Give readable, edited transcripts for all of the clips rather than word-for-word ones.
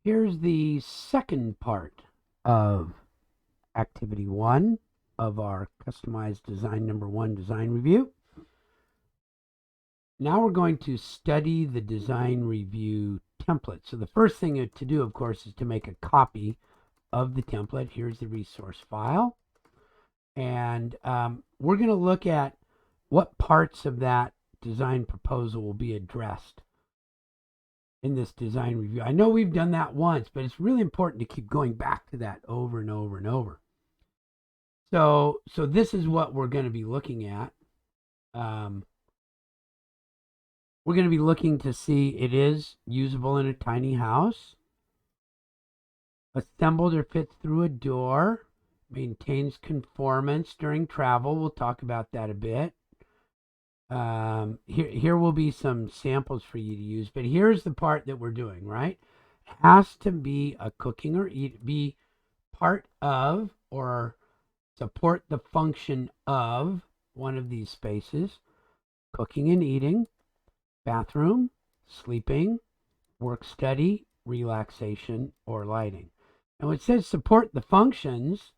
Here's the second part of activity 1 of our customized design number 1 design review. Now we're going to study the design review template. So the first thing to do, of course, is to make a copy of the template. Here's the resource file. And we're going to look at what parts of that design proposal will be addressed in this design review. I know we've done that once, but it's really important to keep going back to that over and over and over. So this is what we're going to be looking at. We're going to be looking to see it is usable in a tiny house, assembled or fits through a door, maintains conformance during travel. We'll talk about that a bit. Here will be some samples for you to use, but here's the part that we're doing, right? It has to be a cooking or be part of or support the function of one of these spaces: cooking and eating, bathroom, sleeping, work study, relaxation, or lighting. And when it says support the functions,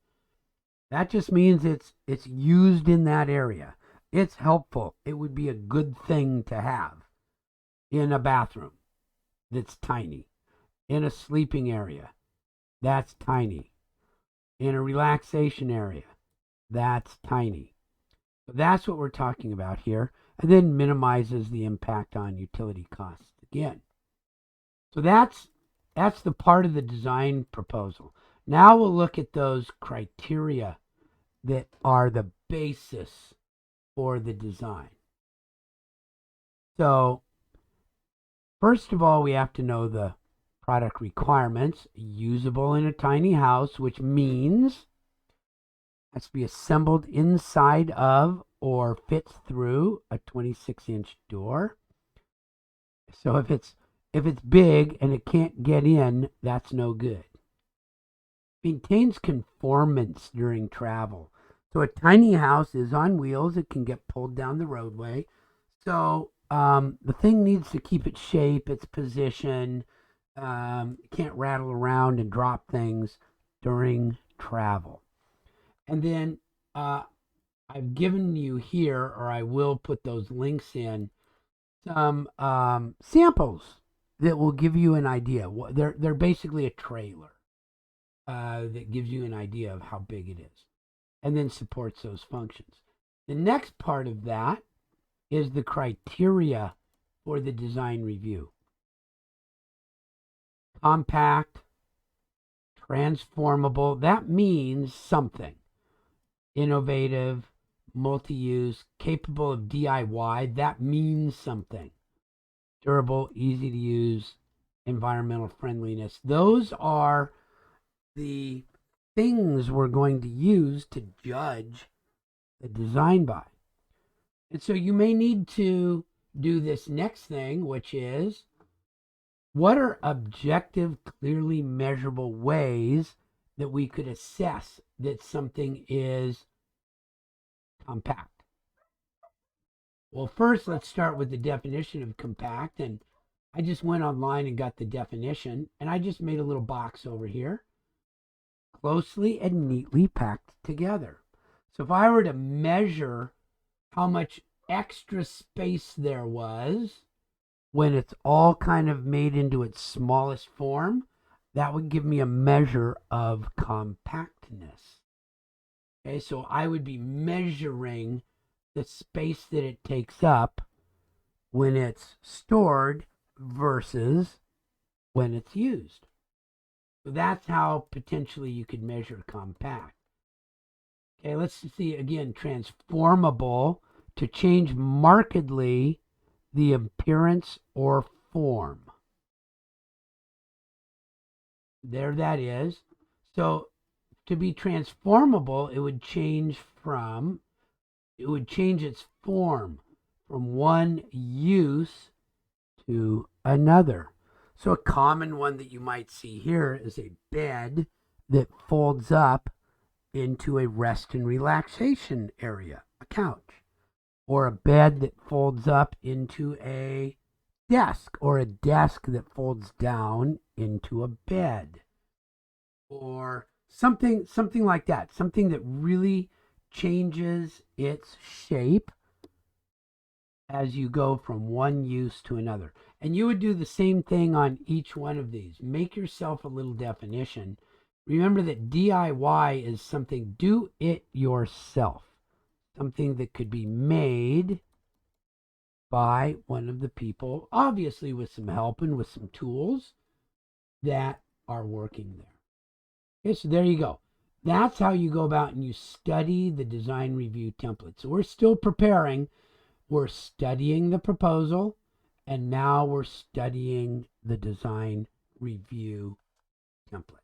that just means it's used in that area. It's helpful. It would be a good thing to have in a bathroom that's tiny, in a sleeping area that's tiny, in a relaxation area that's tiny. So that's what we're talking about here, and then minimizes the impact on utility costs again. So that's the part of the design proposal. Now we'll look at those criteria that are the basis for the design. So first of all, we have to know the product requirements. Usable in a tiny house, which means it has to be assembled inside of or fits through a 26-inch door. So if it's big and it can't get in, that's no good. Maintains conformance during travel. So a tiny house is on wheels. It can get pulled down the roadway. So the thing needs to keep its shape, its position. It can't rattle around and drop things during travel. And then I've given you here, or I will put those links in, some samples that will give you an idea. They're basically a trailer that gives you an idea of how big it is, and then supports those functions. The next part of that is the criteria for the design review. Compact, transformable, that means something. Innovative, multi-use, capable of DIY, that means something. Durable, easy to use, environmental friendliness. Those are the things we're going to use to judge the design by. And so you may need to do this next thing, which is, what are objective, clearly measurable ways that we could assess that something is compact? Well, first, let's start with the definition of compact. And I just went online and got the definition, and I just made a little box over here. Closely and neatly packed together. So if I were to measure how much extra space there was when it's all kind of made into its smallest form, that would give me a measure of compactness. Okay, so I would be measuring the space that it takes up when it's stored versus when it's used. So that's how potentially you could measure compact. Okay, let's see again. Transformable, to change markedly the appearance or form. There that is. So to be transformable, it would change its form from one use to another. So a common one that you might see here is a bed that folds up into a rest and relaxation area, a couch, or a bed that folds up into a desk, or a desk that folds down into a bed, or something like that, something that really changes its shape as you go from one use to another. And you would do the same thing on each one of these. Make yourself a little definition. Remember that DIY is something do it yourself, something that could be made by one of the people, obviously with some help and with some tools that are working there. Okay, so there you go. That's how you go about and you study the design review template. So we're still preparing. We're studying the proposal, and now we're studying the design review template.